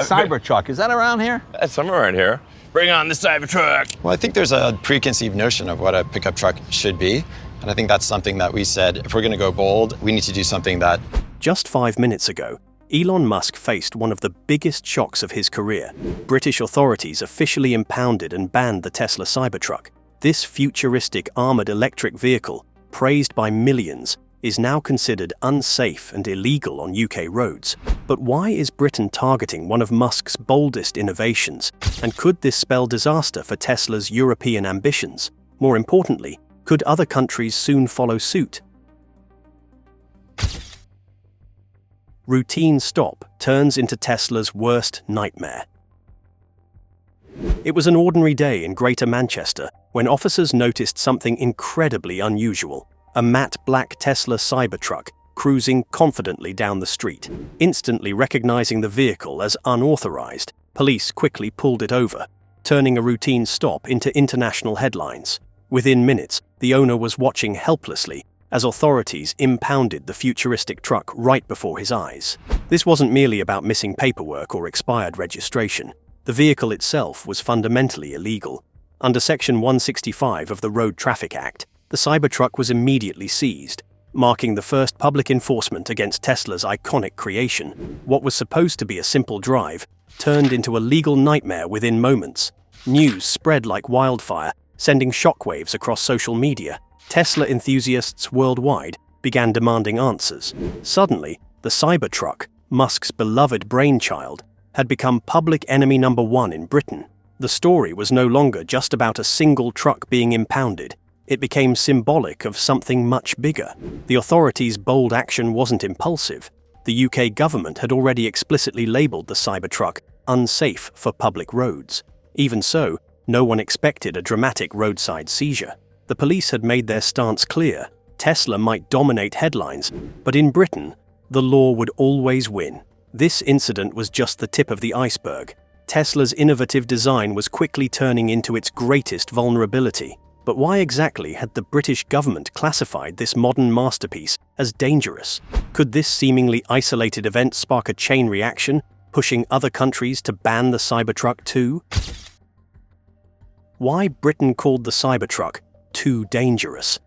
Cybertruck, is that around here? That's somewhere around here. Bring on the Cybertruck. Well, I think there's a preconceived notion of what a pickup truck should be. And I think that's something that we said, if we're going to go bold, we need to do something that... Just 5 minutes ago, Elon Musk faced one of the biggest shocks of his career. British authorities officially impounded and banned the Tesla Cybertruck. This futuristic armored electric vehicle, praised by millions, is now considered unsafe and illegal on UK roads. But why is Britain targeting one of Musk's boldest innovations? And could this spell disaster for Tesla's European ambitions? More importantly, could other countries soon follow suit? Routine stop turns into Tesla's worst nightmare. It was an ordinary day in Greater Manchester when officers noticed something incredibly unusual. A matte black Tesla Cybertruck cruising confidently down the street. Instantly recognizing the vehicle as unauthorized, police quickly pulled it over, turning a routine stop into international headlines. Within minutes, the owner was watching helplessly as authorities impounded the futuristic truck right before his eyes. This wasn't merely about missing paperwork or expired registration. The vehicle itself was fundamentally illegal. Under Section 165 of the Road Traffic Act, the Cybertruck was immediately seized, marking the first public enforcement against Tesla's iconic creation. What was supposed to be a simple drive turned into a legal nightmare within moments. News spread like wildfire, sending shockwaves across social media. Tesla enthusiasts worldwide began demanding answers. Suddenly, the Cybertruck, Musk's beloved brainchild, had become public enemy number one in Britain. The story was no longer just about a single truck being impounded. It became symbolic of something much bigger. The authorities' bold action wasn't impulsive. The UK government had already explicitly labelled the Cybertruck unsafe for public roads. Even so, no one expected a dramatic roadside seizure. The police had made their stance clear. Tesla might dominate headlines, but in Britain, the law would always win. This incident was just the tip of the iceberg. Tesla's innovative design was quickly turning into its greatest vulnerability. But why exactly had the British government classified this modern masterpiece as dangerous? Could this seemingly isolated event spark a chain reaction, pushing other countries to ban the Cybertruck too? Why Britain called the Cybertruck too dangerous?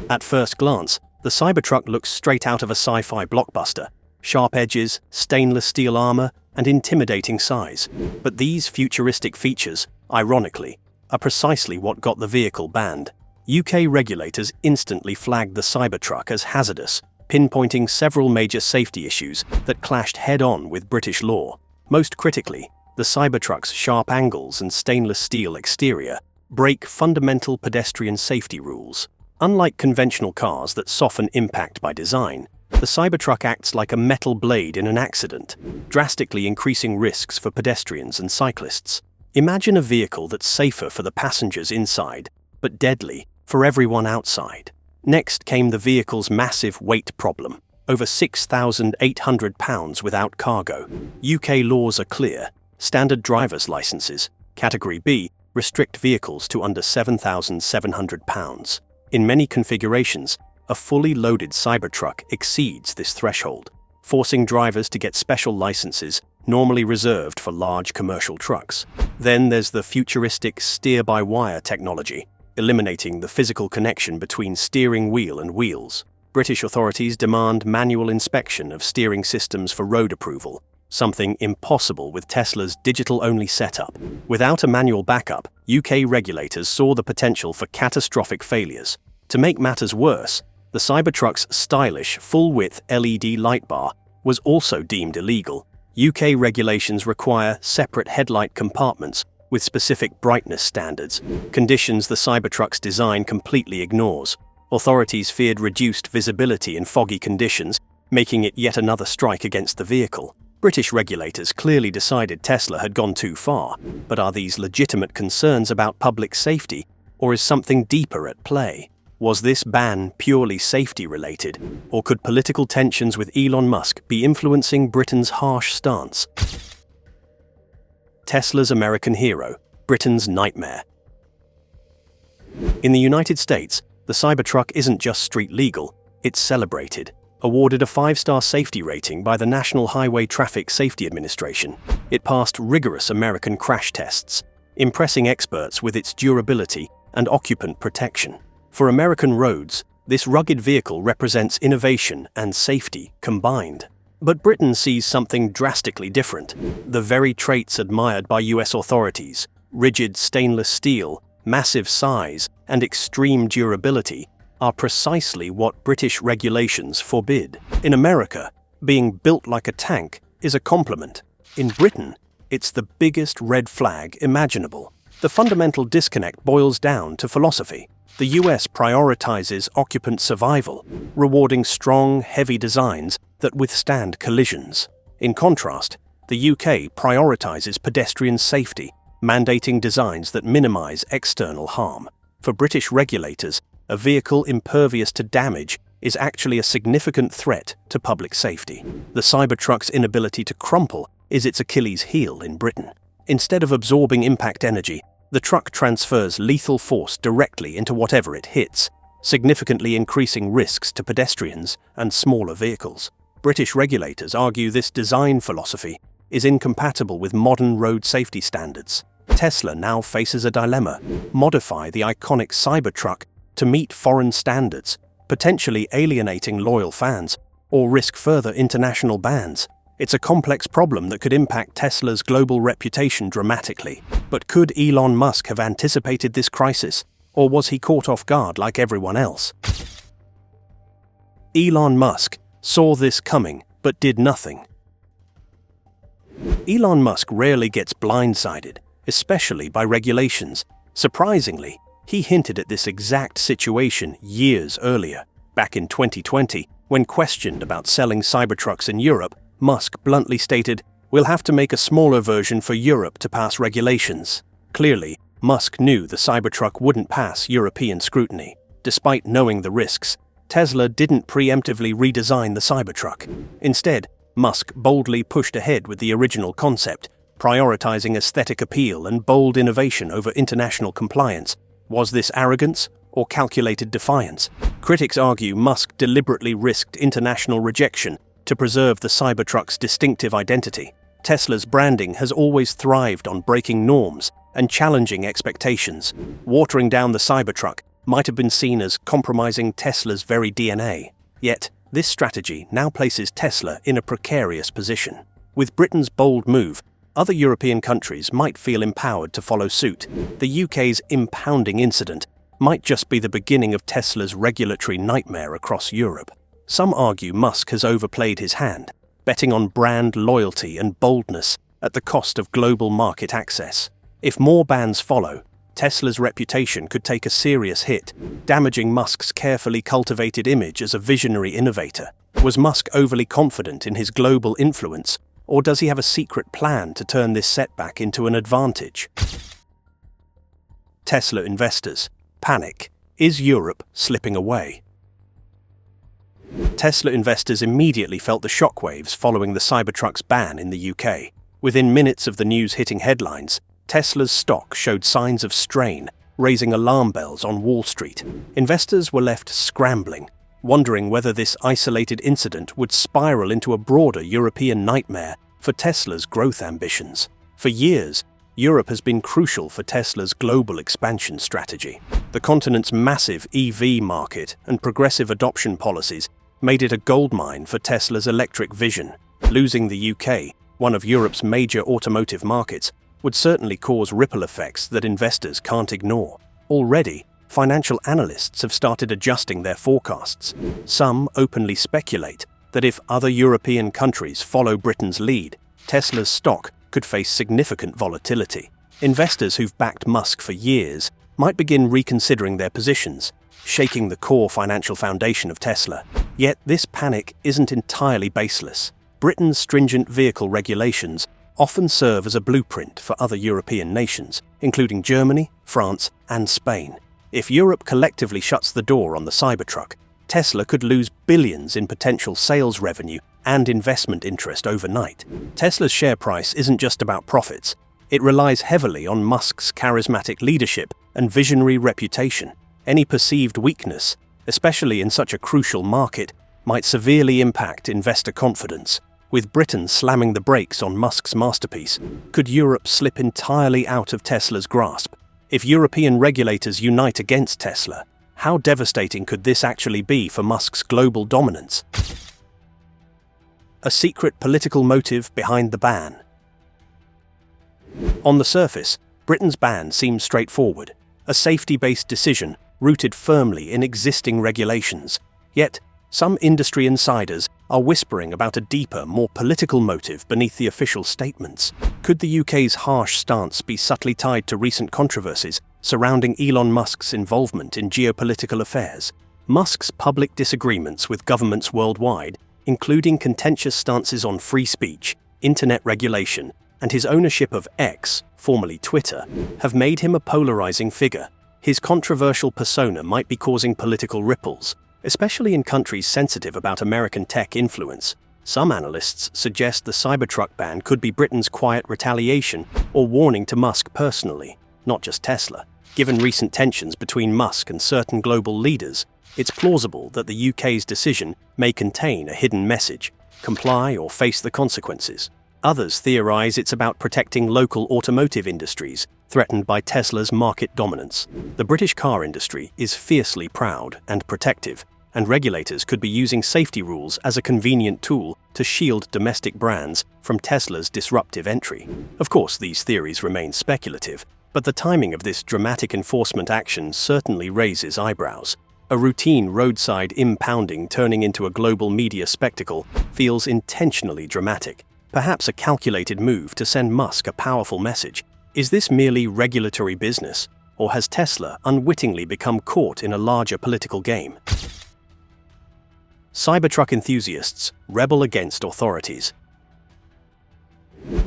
At first glance, the Cybertruck looks straight out of a sci-fi blockbuster. Sharp edges, stainless steel armor, and intimidating size. But these futuristic features, ironically, are precisely what got the vehicle banned. UK regulators instantly flagged the Cybertruck as hazardous, pinpointing several major safety issues that clashed head-on with British law. Most critically, the Cybertruck's sharp angles and stainless steel exterior break fundamental pedestrian safety rules. Unlike conventional cars that soften impact by design, the Cybertruck acts like a metal blade in an accident, drastically increasing risks for pedestrians and cyclists. Imagine a vehicle that's safer for the passengers inside, but deadly for everyone outside. Next came the vehicle's massive weight problem, over 6,800 pounds without cargo. UK laws are clear. Standard driver's licenses, Category B, restrict vehicles to under 7,700 pounds. In many configurations, a fully loaded Cybertruck exceeds this threshold, forcing drivers to get special licenses normally reserved for large commercial trucks. Then there's the futuristic steer-by-wire technology, eliminating the physical connection between steering wheel and wheels. British authorities demand manual inspection of steering systems for road approval, something impossible with Tesla's digital-only setup. Without a manual backup, UK regulators saw the potential for catastrophic failures. To make matters worse, the Cybertruck's stylish, full-width LED light bar was also deemed illegal. UK regulations require separate headlight compartments with specific brightness standards, conditions the Cybertruck's design completely ignores. Authorities feared reduced visibility in foggy conditions, making it yet another strike against the vehicle. British regulators clearly decided Tesla had gone too far, but are these legitimate concerns about public safety, or is something deeper at play? Was this ban purely safety-related, or could political tensions with Elon Musk be influencing Britain's harsh stance? Tesla's American hero, Britain's nightmare. In the United States, the Cybertruck isn't just street legal, it's celebrated. awarded a 5-star safety rating by the National Highway Traffic Safety Administration. It passed rigorous American crash tests, impressing experts with its durability and occupant protection. For American roads, this rugged vehicle represents innovation and safety combined. But Britain sees something drastically different. The very traits admired by US authorities, rigid stainless steel, massive size, and extreme durability, are precisely what British regulations forbid. In America, being built like a tank is a compliment. In Britain, it's the biggest red flag imaginable. The fundamental disconnect boils down to philosophy. The US prioritizes occupant survival, rewarding strong, heavy designs that withstand collisions. In contrast, the UK prioritizes pedestrian safety, mandating designs that minimize external harm. For British regulators, a vehicle impervious to damage is actually a significant threat to public safety. The Cybertruck's inability to crumple is its Achilles heel in Britain. Instead of absorbing impact energy, the truck transfers lethal force directly into whatever it hits, significantly increasing risks to pedestrians and smaller vehicles. British regulators argue this design philosophy is incompatible with modern road safety standards. Tesla now faces a dilemma: modify the iconic Cybertruck to meet foreign standards, potentially alienating loyal fans, or risk further international bans. It's a complex problem that could impact Tesla's global reputation dramatically. But could Elon Musk have anticipated this crisis, or was he caught off guard like everyone else? Elon Musk saw this coming, but did nothing. Elon Musk rarely gets blindsided, especially by regulations. Surprisingly, he hinted at this exact situation years earlier. Back in 2020, when questioned about selling Cybertrucks in Europe, Musk bluntly stated, "We'll have to make a smaller version for Europe to pass regulations." Clearly, Musk knew the Cybertruck wouldn't pass European scrutiny. Despite knowing the risks, Tesla didn't preemptively redesign the Cybertruck. Instead, Musk boldly pushed ahead with the original concept, prioritizing aesthetic appeal and bold innovation over international compliance. Was this arrogance or calculated defiance? Critics argue Musk deliberately risked international rejection to preserve the Cybertruck's distinctive identity. Tesla's branding has always thrived on breaking norms and challenging expectations. Watering down the Cybertruck might have been seen as compromising Tesla's very DNA. Yet, this strategy now places Tesla in a precarious position. With Britain's bold move, other European countries might feel empowered to follow suit. The UK's impounding incident might just be the beginning of Tesla's regulatory nightmare across Europe. Some argue Musk has overplayed his hand, betting on brand loyalty and boldness at the cost of global market access. If more bans follow, Tesla's reputation could take a serious hit, damaging Musk's carefully cultivated image as a visionary innovator. Was Musk overly confident in his global influence, or does he have a secret plan to turn this setback into an advantage? Tesla investors panic. Is Europe slipping away? Tesla investors immediately felt the shockwaves following the Cybertruck's ban in the UK. Within minutes of the news hitting headlines, Tesla's stock showed signs of strain, raising alarm bells on Wall Street. Investors were left scrambling, wondering whether this isolated incident would spiral into a broader European nightmare for Tesla's growth ambitions. For years, Europe has been crucial for Tesla's global expansion strategy. The continent's massive EV market and progressive adoption policies made it a goldmine for Tesla's electric vision. Losing the UK, one of Europe's major automotive markets, would certainly cause ripple effects that investors can't ignore. Already, financial analysts have started adjusting their forecasts. Some openly speculate that if other European countries follow Britain's lead, Tesla's stock could face significant volatility. Investors who've backed Musk for years might begin reconsidering their positions, shaking the core financial foundation of Tesla. Yet this panic isn't entirely baseless. Britain's stringent vehicle regulations often serve as a blueprint for other European nations, including Germany, France, and Spain. If Europe collectively shuts the door on the Cybertruck, Tesla could lose billions in potential sales revenue and investment interest overnight. Tesla's share price isn't just about profits. It relies heavily on Musk's charismatic leadership and visionary reputation. Any perceived weakness, especially in such a crucial market, might severely impact investor confidence. With Britain slamming the brakes on Musk's masterpiece, could Europe slip entirely out of Tesla's grasp? If European regulators unite against Tesla, how devastating could this actually be for Musk's global dominance? A secret political motive behind the ban. On the surface, Britain's ban seems straightforward, a safety-based decision rooted firmly in existing regulations. Yet, some industry insiders are whispering about a deeper, more political motive beneath the official statements. Could the UK's harsh stance be subtly tied to recent controversies surrounding Elon Musk's involvement in geopolitical affairs? Musk's public disagreements with governments worldwide, including contentious stances on free speech, internet regulation, and his ownership of X, formerly Twitter, have made him a polarizing figure. His controversial persona might be causing political ripples, especially in countries sensitive about American tech influence. Some analysts suggest the Cybertruck ban could be Britain's quiet retaliation or warning to Musk personally, not just Tesla. Given recent tensions between Musk and certain global leaders, it's plausible that the UK's decision may contain a hidden message: comply or face the consequences. Others theorize it's about protecting local automotive industries threatened by Tesla's market dominance. The British car industry is fiercely proud and protective, and regulators could be using safety rules as a convenient tool to shield domestic brands from Tesla's disruptive entry. Of course, these theories remain speculative, but the timing of this dramatic enforcement action certainly raises eyebrows. A routine roadside impounding turning into a global media spectacle feels intentionally dramatic, perhaps a calculated move to send Musk a powerful message. Is this merely regulatory business, or has Tesla unwittingly become caught in a larger political game? Cybertruck enthusiasts rebel against authorities.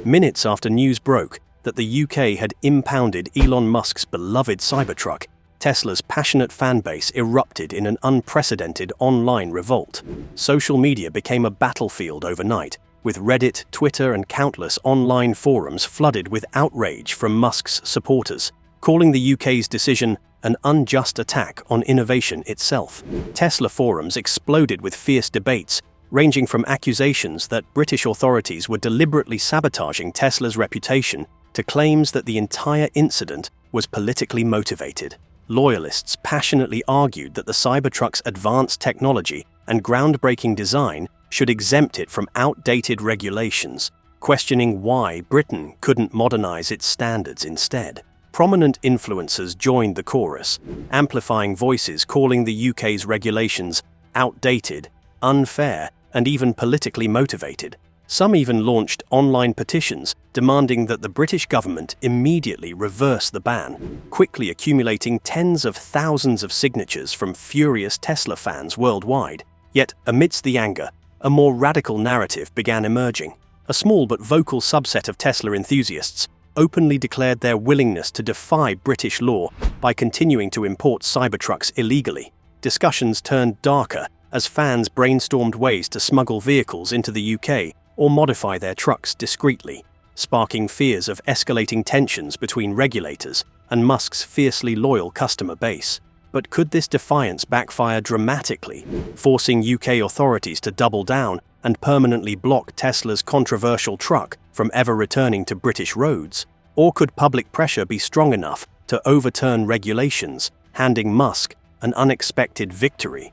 Minutes after news broke that the UK had impounded Elon Musk's beloved Cybertruck, Tesla's passionate fanbase erupted in an unprecedented online revolt. Social media became a battlefield overnight, with Reddit, Twitter, and countless online forums flooded with outrage from Musk's supporters, calling the UK's decision an unjust attack on innovation itself. Tesla forums exploded with fierce debates, ranging from accusations that British authorities were deliberately sabotaging Tesla's reputation to claims that the entire incident was politically motivated. Loyalists passionately argued that the Cybertruck's advanced technology and groundbreaking design should exempt it from outdated regulations, questioning why Britain couldn't modernize its standards instead. Prominent influencers joined the chorus, amplifying voices calling the UK's regulations outdated, unfair, and even politically motivated. Some even launched online petitions demanding that the British government immediately reverse the ban, quickly accumulating tens of thousands of signatures from furious Tesla fans worldwide. Yet, amidst the anger, a more radical narrative began emerging. A small but vocal subset of Tesla enthusiasts openly declared their willingness to defy British law by continuing to import Cybertrucks illegally. Discussions turned darker as fans brainstormed ways to smuggle vehicles into the UK or modify their trucks discreetly, sparking fears of escalating tensions between regulators and Musk's fiercely loyal customer base. But could this defiance backfire dramatically, forcing UK authorities to double down and permanently block Tesla's controversial truck from ever returning to British roads? Or could public pressure be strong enough to overturn regulations, handing Musk an unexpected victory?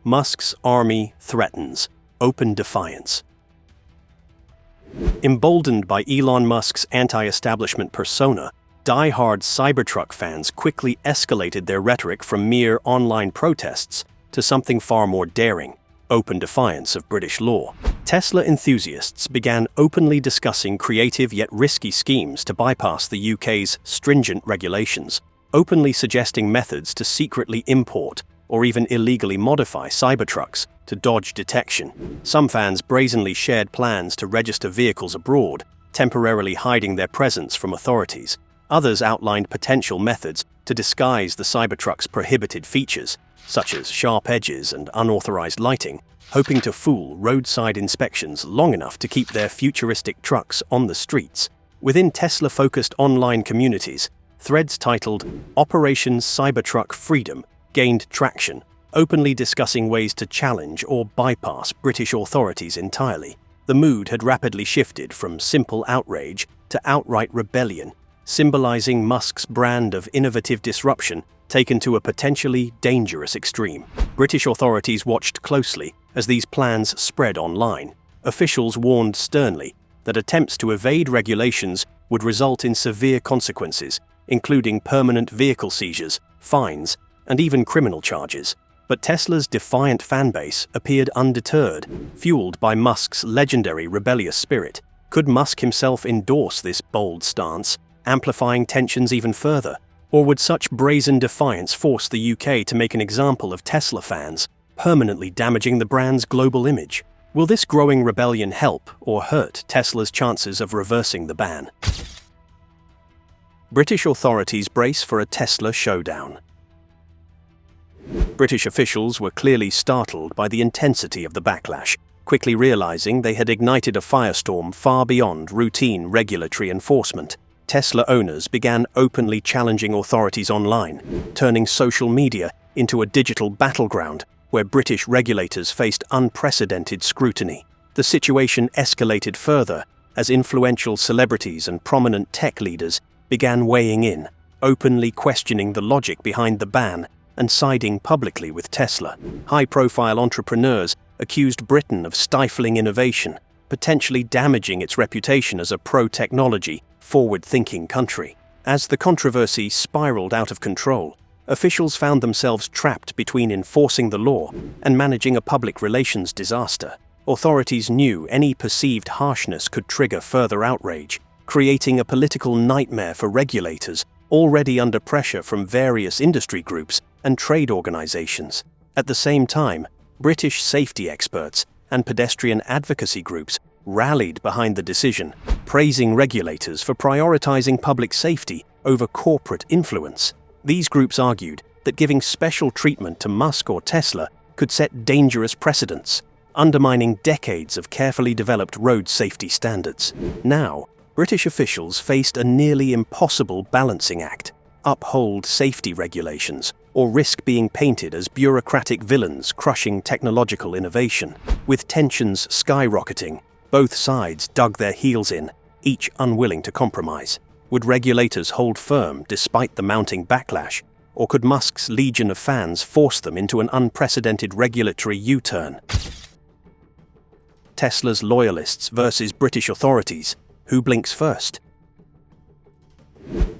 Musk's army threatens open defiance. Emboldened by Elon Musk's anti-establishment persona, die-hard Cybertruck fans quickly escalated their rhetoric from mere online protests to something far more daring: open defiance of British law. Tesla enthusiasts began openly discussing creative yet risky schemes to bypass the UK's stringent regulations, openly suggesting methods to secretly import or even illegally modify Cybertrucks to dodge detection. Some fans brazenly shared plans to register vehicles abroad, temporarily hiding their presence from authorities. Others outlined potential methods to disguise the Cybertruck's prohibited features, such as sharp edges and unauthorized lighting, hoping to fool roadside inspections long enough to keep their futuristic trucks on the streets. Within Tesla-focused online communities, threads titled "Operation Cybertruck Freedom" gained traction, openly discussing ways to challenge or bypass British authorities entirely. The mood had rapidly shifted from simple outrage to outright rebellion, symbolizing Musk's brand of innovative disruption taken to a potentially dangerous extreme. British authorities watched closely as these plans spread online. Officials warned sternly that attempts to evade regulations would result in severe consequences, including permanent vehicle seizures, fines, and even criminal charges. But Tesla's defiant fanbase appeared undeterred, fueled by Musk's legendary rebellious spirit. Could Musk himself endorse this bold stance, amplifying tensions even further? Or would such brazen defiance force the UK to make an example of Tesla fans, permanently damaging the brand's global image? Will this growing rebellion help or hurt Tesla's chances of reversing the ban? British authorities brace for a Tesla showdown. British officials were clearly startled by the intensity of the backlash, quickly realizing they had ignited a firestorm far beyond routine regulatory enforcement. Tesla owners began openly challenging authorities online, turning social media into a digital battleground where British regulators faced unprecedented scrutiny. The situation escalated further as influential celebrities and prominent tech leaders began weighing in, openly questioning the logic behind the ban and siding publicly with Tesla. High-profile entrepreneurs accused Britain of stifling innovation, potentially damaging its reputation as a pro-technology, forward-thinking country. As the controversy spiraled out of control, officials found themselves trapped between enforcing the law and managing a public relations disaster. Authorities knew any perceived harshness could trigger further outrage, creating a political nightmare for regulators already under pressure from various industry groups and trade organizations. At the same time, British safety experts and pedestrian advocacy groups rallied behind the decision, praising regulators for prioritizing public safety over corporate influence. These groups argued that giving special treatment to Musk or Tesla could set dangerous precedents, undermining decades of carefully developed road safety standards. Now, British officials faced a nearly impossible balancing act: uphold safety regulations or risk being painted as bureaucratic villains crushing technological innovation. With tensions skyrocketing, both sides dug their heels in, each unwilling to compromise. Would regulators hold firm despite the mounting backlash, or could Musk's legion of fans force them into an unprecedented regulatory U-turn? Tesla's loyalists versus British authorities. Who blinks first?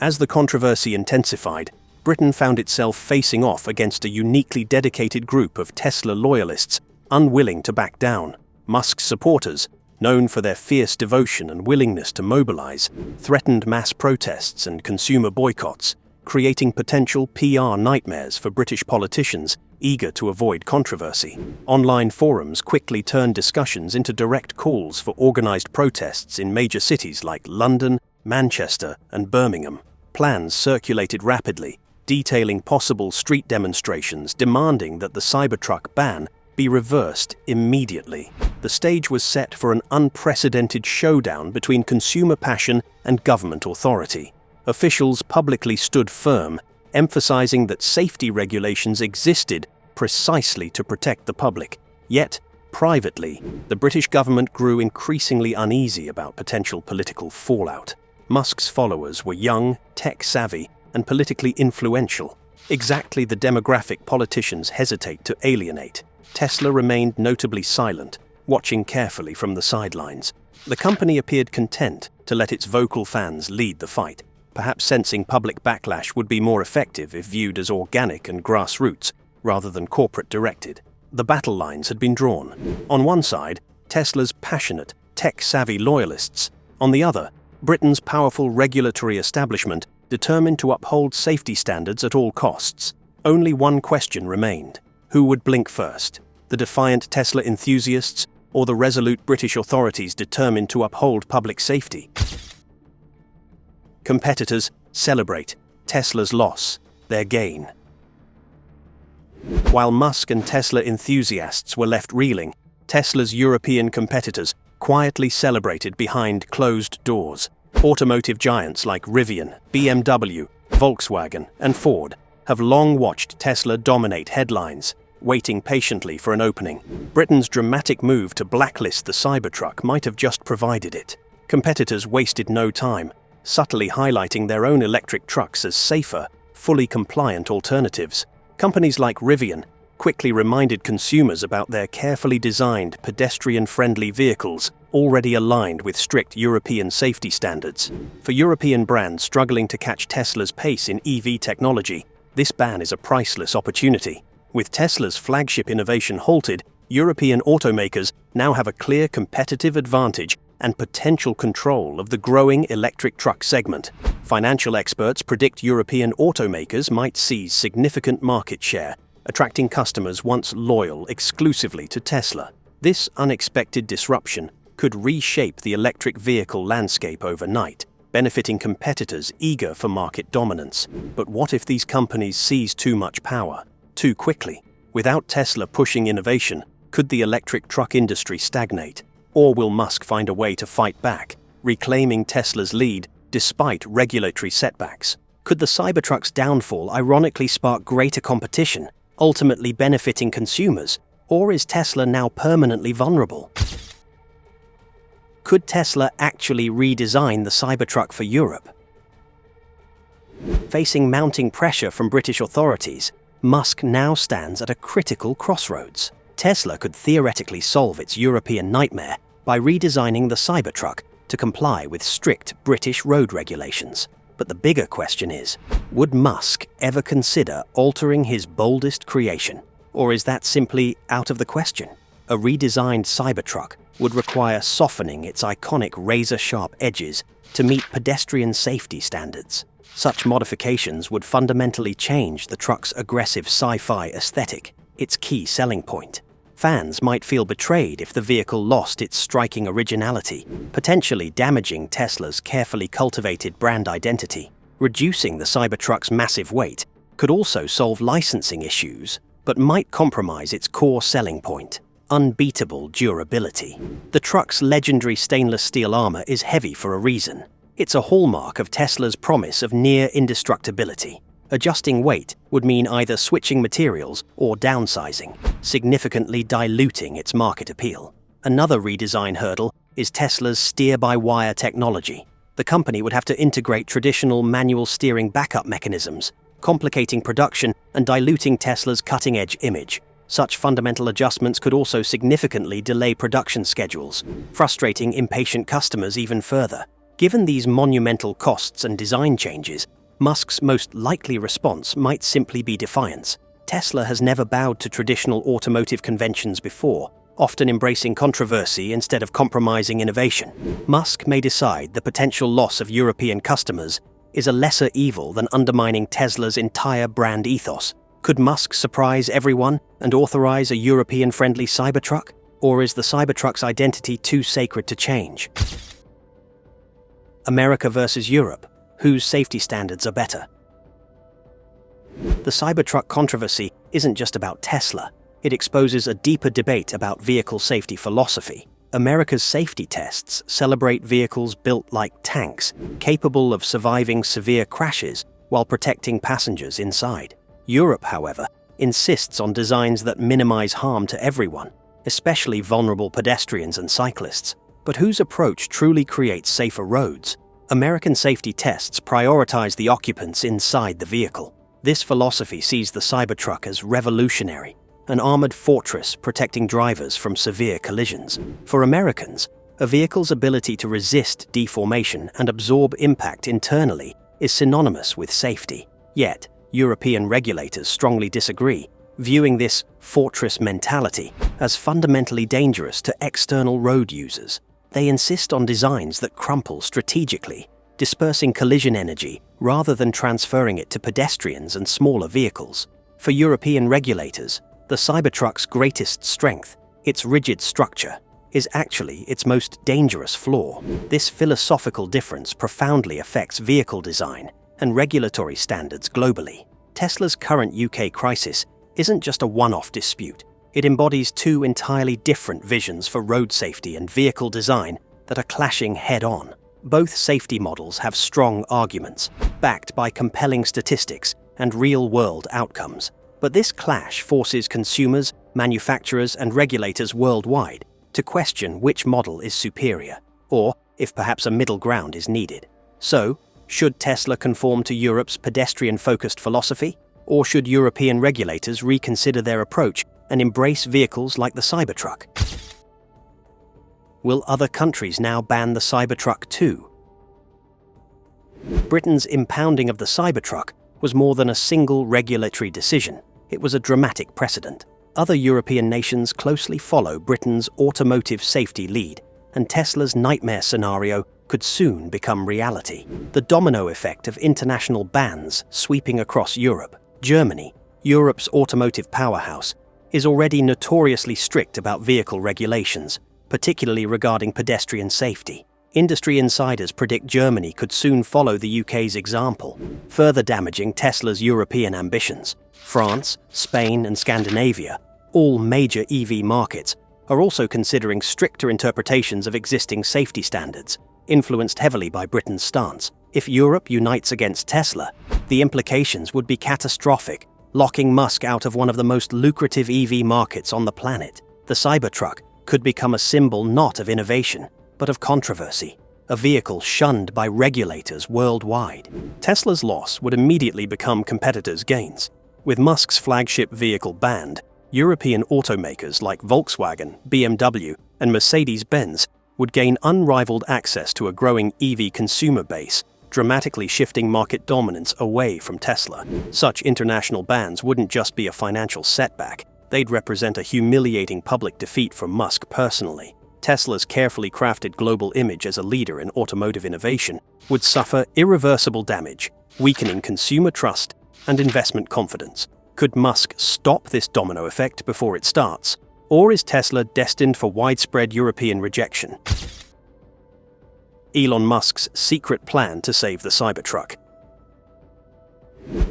As the controversy intensified, Britain found itself facing off against a uniquely dedicated group of Tesla loyalists unwilling to back down. Musk's supporters, known for their fierce devotion and willingness to mobilize, threatened mass protests and consumer boycotts, creating potential PR nightmares for British politicians eager to avoid controversy. Online forums quickly turned discussions into direct calls for organized protests in major cities like London, Manchester, and Birmingham. Plans circulated rapidly, detailing possible street demonstrations demanding that the Cybertruck ban be reversed immediately. The stage was set for an unprecedented showdown between consumer passion and government authority. Officials publicly stood firm, emphasizing that safety regulations existed precisely to protect the public. Yet, privately, the British government grew increasingly uneasy about potential political fallout. Musk's followers were young, tech-savvy, and politically influential, exactly the demographic politicians hesitate to alienate. Tesla remained notably silent, watching carefully from the sidelines. The company appeared content to let its vocal fans lead the fight, perhaps sensing public backlash would be more effective if viewed as organic and grassroots, rather than corporate-directed. The battle lines had been drawn. On one side, Tesla's passionate, tech-savvy loyalists. On the other, Britain's powerful regulatory establishment determined to uphold safety standards at all costs. Only one question remained. Who would blink first? The defiant Tesla enthusiasts or the resolute British authorities determined to uphold public safety? Competitors celebrate Tesla's loss, their gain. While Musk and Tesla enthusiasts were left reeling, Tesla's European competitors quietly celebrated behind closed doors. Automotive giants like Rivian, BMW, Volkswagen, and Ford have long watched Tesla dominate headlines, waiting patiently for an opening. Britain's dramatic move to blacklist the Cybertruck might have just provided it. Competitors wasted no time, subtly highlighting their own electric trucks as safer, fully compliant alternatives. Companies like Rivian quickly reminded consumers about their carefully designed, pedestrian-friendly vehicles already aligned with strict European safety standards. For European brands struggling to catch Tesla's pace in EV technology, this ban is a priceless opportunity. With Tesla's flagship innovation halted, European automakers now have a clear competitive advantage and potential control of the growing electric truck segment. Financial experts predict European automakers might seize significant market share, attracting customers once loyal exclusively to Tesla. This unexpected disruption could reshape the electric vehicle landscape overnight, benefiting competitors eager for market dominance. But what if these companies seize too much power, too quickly? Without Tesla pushing innovation, could the electric truck industry stagnate? Or will Musk find a way to fight back, reclaiming Tesla's lead despite regulatory setbacks? Could the Cybertruck's downfall ironically spark greater competition, ultimately benefiting consumers? Or is Tesla now permanently vulnerable? Could Tesla actually redesign the Cybertruck for Europe? Facing mounting pressure from British authorities, Musk now stands at a critical crossroads. Tesla could theoretically solve its European nightmare by redesigning the Cybertruck to comply with strict British road regulations. But the bigger question is, would Musk ever consider altering his boldest creation? Or is that simply out of the question? A redesigned Cybertruck would require softening its iconic razor-sharp edges to meet pedestrian safety standards. Such modifications would fundamentally change the truck's aggressive sci-fi aesthetic, its key selling point. Fans might feel betrayed if the vehicle lost its striking originality, potentially damaging Tesla's carefully cultivated brand identity. Reducing the Cybertruck's massive weight could also solve licensing issues, but might compromise its core selling point: unbeatable durability. The truck's legendary stainless steel armor is heavy for a reason. It's a hallmark of Tesla's promise of near indestructibility. Adjusting weight would mean either switching materials or downsizing, significantly diluting its market appeal. Another redesign hurdle is Tesla's steer-by-wire technology. The company would have to integrate traditional manual steering backup mechanisms, complicating production and diluting Tesla's cutting-edge image. Such fundamental adjustments could also significantly delay production schedules, frustrating impatient customers even further. Given these monumental costs and design changes, Musk's most likely response might simply be defiance. Tesla has never bowed to traditional automotive conventions before, often embracing controversy instead of compromising innovation. Musk may decide the potential loss of European customers is a lesser evil than undermining Tesla's entire brand ethos. Could Musk surprise everyone and authorize a European-friendly Cybertruck? Or is the Cybertruck's identity too sacred to change? America versus Europe. Whose safety standards are better? The Cybertruck controversy isn't just about Tesla. It exposes a deeper debate about vehicle safety philosophy. America's safety tests celebrate vehicles built like tanks, capable of surviving severe crashes while protecting passengers inside. Europe, however, insists on designs that minimize harm to everyone, especially vulnerable pedestrians and cyclists. But whose approach truly creates safer roads? American safety tests prioritize the occupants inside the vehicle. This philosophy sees the Cybertruck as revolutionary, an armored fortress protecting drivers from severe collisions. For Americans, a vehicle's ability to resist deformation and absorb impact internally is synonymous with safety. Yet, European regulators strongly disagree, viewing this fortress mentality as fundamentally dangerous to external road users. They insist on designs that crumple strategically, dispersing collision energy rather than transferring it to pedestrians and smaller vehicles. For European regulators, the Cybertruck's greatest strength, its rigid structure, is actually its most dangerous flaw. This philosophical difference profoundly affects vehicle design and regulatory standards globally. Tesla's current UK crisis isn't just a one-off dispute. It embodies two entirely different visions for road safety and vehicle design that are clashing head-on. Both safety models have strong arguments, backed by compelling statistics and real-world outcomes. But this clash forces consumers, manufacturers, and regulators worldwide to question which model is superior, or if perhaps a middle ground is needed. So, should Tesla conform to Europe's pedestrian-focused philosophy, or should European regulators reconsider their approach and embrace vehicles like the Cybertruck? Will other countries now ban the Cybertruck too? Britain's impounding of the Cybertruck was more than a single regulatory decision. It was a dramatic precedent. Other European nations closely follow Britain's automotive safety lead, and Tesla's nightmare scenario could soon become reality. The domino effect of international bans sweeping across Europe. Germany, Europe's automotive powerhouse, is already notoriously strict about vehicle regulations, particularly regarding pedestrian safety. Industry insiders predict Germany could soon follow the UK's example, further damaging Tesla's European ambitions. France, Spain, and Scandinavia, all major EV markets, are also considering stricter interpretations of existing safety standards, influenced heavily by Britain's stance. If Europe unites against Tesla, the implications would be catastrophic, locking Musk out of one of the most lucrative EV markets on the planet. The Cybertruck could become a symbol not of innovation, but of controversy, a vehicle shunned by regulators worldwide. Tesla's loss would immediately become competitors' gains. With Musk's flagship vehicle banned, European automakers like Volkswagen, BMW, and Mercedes-Benz would gain unrivaled access to a growing EV consumer base, dramatically shifting market dominance away from Tesla. Such international bans wouldn't just be a financial setback, they'd represent a humiliating public defeat for Musk personally. Tesla's carefully crafted global image as a leader in automotive innovation would suffer irreversible damage, weakening consumer trust and investment confidence. Could Musk stop this domino effect before it starts, or is Tesla destined for widespread European rejection? Elon Musk's secret plan to save the Cybertruck.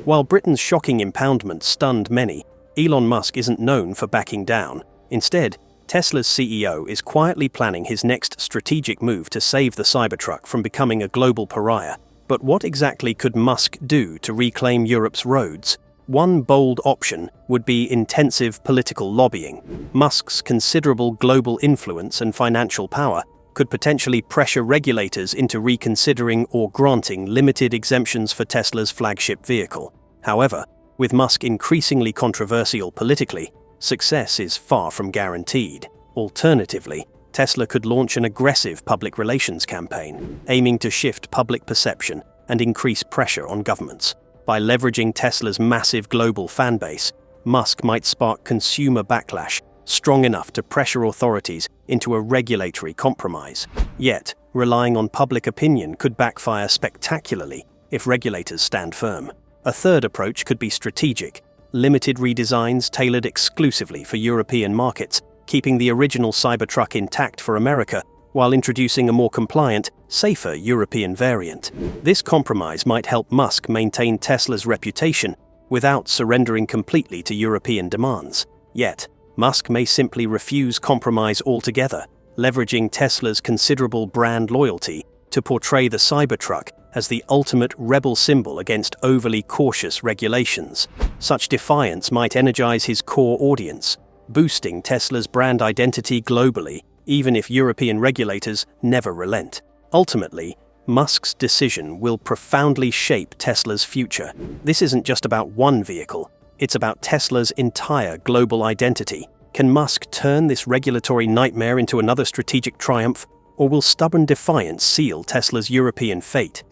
While Britain's shocking impoundment stunned many, Elon Musk isn't known for backing down. Instead, Tesla's CEO is quietly planning his next strategic move to save the Cybertruck from becoming a global pariah. But what exactly could Musk do to reclaim Europe's roads? One bold option would be intensive political lobbying. Musk's considerable global influence and financial power could potentially pressure regulators into reconsidering or granting limited exemptions for Tesla's flagship vehicle. However, with Musk increasingly controversial politically, success is far from guaranteed. Alternatively, Tesla could launch an aggressive public relations campaign, aiming to shift public perception and increase pressure on governments. By leveraging Tesla's massive global fan base, Musk might spark consumer backlash strong enough to pressure authorities into a regulatory compromise. Yet, relying on public opinion could backfire spectacularly if regulators stand firm. A third approach could be strategic, limited redesigns tailored exclusively for European markets, keeping the original Cybertruck intact for America while introducing a more compliant, safer European variant. This compromise might help Musk maintain Tesla's reputation without surrendering completely to European demands. Yet, Musk may simply refuse compromise altogether, leveraging Tesla's considerable brand loyalty to portray the Cybertruck as the ultimate rebel symbol against overly cautious regulations. Such defiance might energize his core audience, boosting Tesla's brand identity globally, even if European regulators never relent. Ultimately, Musk's decision will profoundly shape Tesla's future. This isn't just about one vehicle, it's about Tesla's entire global identity. Can Musk turn this regulatory nightmare into another strategic triumph, or will stubborn defiance seal Tesla's European fate?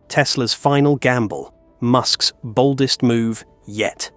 Tesla's final gamble, Musk's boldest move yet.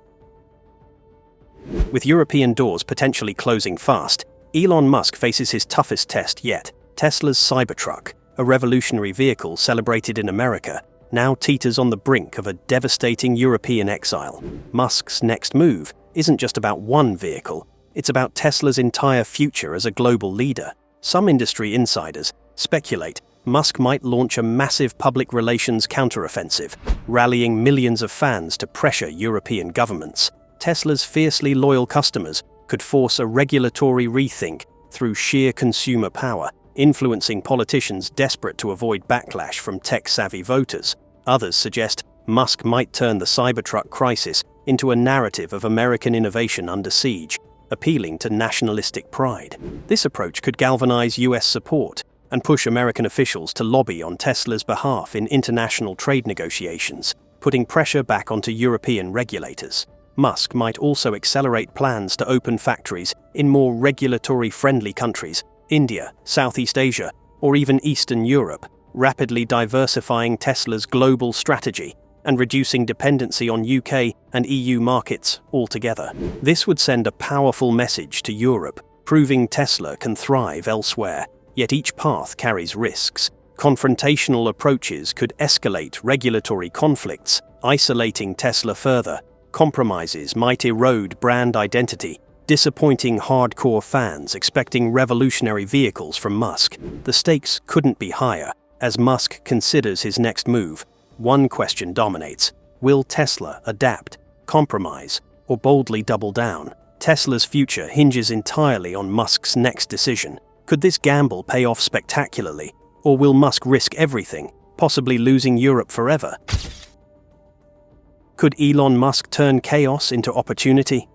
With European doors potentially closing fast, Elon Musk faces his toughest test yet. Tesla's Cybertruck, a revolutionary vehicle celebrated in America, now teeters on the brink of a devastating European exile. Musk's next move isn't just about one vehicle, it's about Tesla's entire future as a global leader. Some industry insiders speculate Musk might launch a massive public relations counteroffensive, rallying millions of fans to pressure European governments. Tesla's fiercely loyal customers could force a regulatory rethink through sheer consumer power, influencing politicians desperate to avoid backlash from tech-savvy voters. Others suggest Musk might turn the Cybertruck crisis into a narrative of American innovation under siege, appealing to nationalistic pride. This approach could galvanize US support and push American officials to lobby on Tesla's behalf in international trade negotiations, putting pressure back onto European regulators. Musk might also accelerate plans to open factories in more regulatory-friendly countries, India, Southeast Asia, or even Eastern Europe, rapidly diversifying Tesla's global strategy and reducing dependency on UK and EU markets altogether. This would send a powerful message to Europe, proving Tesla can thrive elsewhere, yet each path carries risks. Confrontational approaches could escalate regulatory conflicts, isolating Tesla further. Compromises might erode brand identity, disappointing hardcore fans expecting revolutionary vehicles from Musk. The stakes couldn't be higher as Musk considers his next move. One question dominates: will Tesla adapt, compromise, or boldly double down? Tesla's future hinges entirely on Musk's next decision. Could this gamble pay off spectacularly, or will Musk risk everything, possibly losing Europe forever? Could Elon Musk turn chaos into opportunity?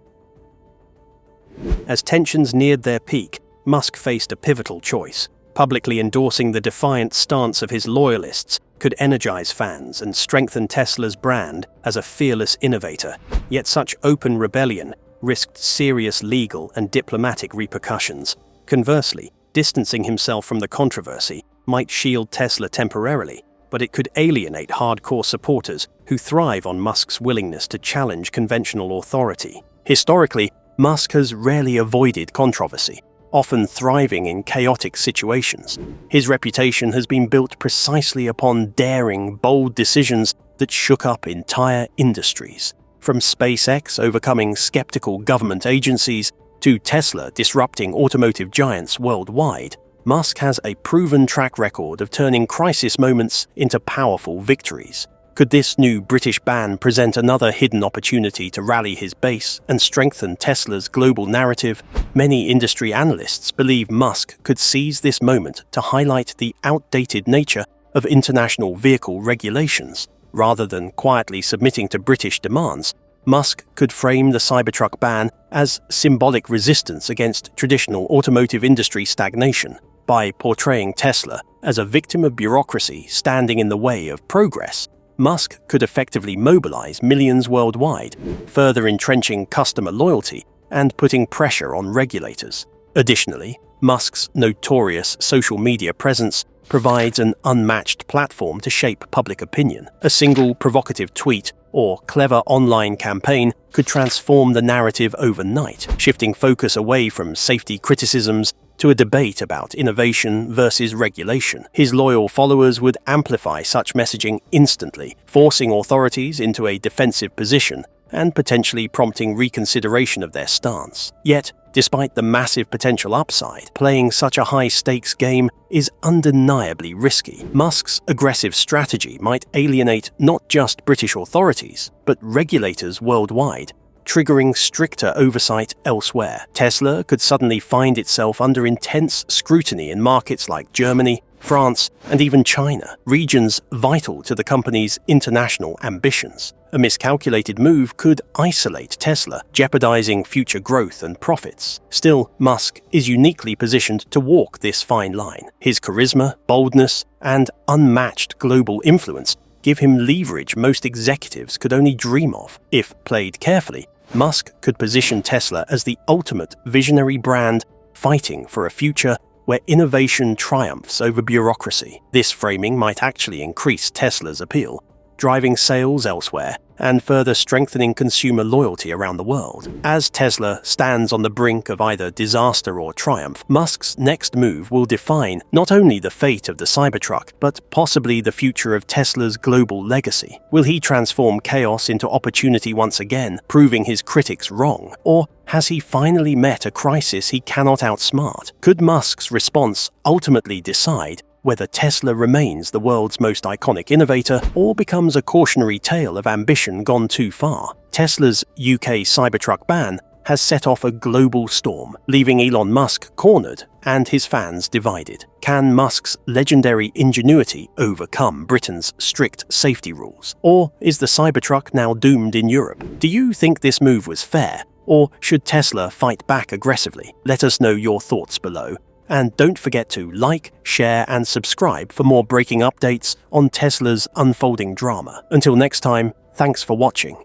As tensions neared their peak, Musk faced a pivotal choice. Publicly endorsing the defiant stance of his loyalists could energize fans and strengthen Tesla's brand as a fearless innovator. Yet such open rebellion risked serious legal and diplomatic repercussions. Conversely, distancing himself from the controversy might shield Tesla temporarily, but it could alienate hardcore supporters who thrive on Musk's willingness to challenge conventional authority. Historically, Musk has rarely avoided controversy, often thriving in chaotic situations. His reputation has been built precisely upon daring, bold decisions that shook up entire industries. From SpaceX overcoming skeptical government agencies to Tesla disrupting automotive giants worldwide, Musk has a proven track record of turning crisis moments into powerful victories. Could this new British ban present another hidden opportunity to rally his base and strengthen Tesla's global narrative? Many industry analysts believe Musk could seize this moment to highlight the outdated nature of international vehicle regulations. Rather than quietly submitting to British demands, Musk could frame the Cybertruck ban as symbolic resistance against traditional automotive industry stagnation. By portraying Tesla as a victim of bureaucracy standing in the way of progress, Musk could effectively mobilize millions worldwide, further entrenching customer loyalty and putting pressure on regulators. Additionally, Musk's notorious social media presence provides an unmatched platform to shape public opinion. A single provocative tweet or clever online campaign could transform the narrative overnight, shifting focus away from safety criticisms to a debate about innovation versus regulation. His loyal followers would amplify such messaging instantly, forcing authorities into a defensive position and potentially prompting reconsideration of their stance. Yet, despite the massive potential upside, playing such a high-stakes game is undeniably risky. Musk's aggressive strategy might alienate not just British authorities, but regulators worldwide, triggering stricter oversight elsewhere. Tesla could suddenly find itself under intense scrutiny in markets like Germany, France, and even China, regions vital to the company's international ambitions. A miscalculated move could isolate Tesla, jeopardizing future growth and profits. Still, Musk is uniquely positioned to walk this fine line. His charisma, boldness, and unmatched global influence give him leverage most executives could only dream of. If played carefully, Musk could position Tesla as the ultimate visionary brand fighting for a future where innovation triumphs over bureaucracy. This framing might actually increase Tesla's appeal, driving sales elsewhere and further strengthening consumer loyalty around the world. As Tesla stands on the brink of either disaster or triumph, Musk's next move will define not only the fate of the Cybertruck, but possibly the future of Tesla's global legacy. Will he transform chaos into opportunity once again, proving his critics wrong? Or has he finally met a crisis he cannot outsmart? Could Musk's response ultimately decide whether Tesla remains the world's most iconic innovator or becomes a cautionary tale of ambition gone too far? Tesla's UK Cybertruck ban has set off a global storm, leaving Elon Musk cornered and his fans divided. Can Musk's legendary ingenuity overcome Britain's strict safety rules? Or is the Cybertruck now doomed in Europe? Do you think this move was fair? Or should Tesla fight back aggressively? Let us know your thoughts below. And don't forget to like, share, and subscribe for more breaking updates on Tesla's unfolding drama. Until next time, thanks for watching.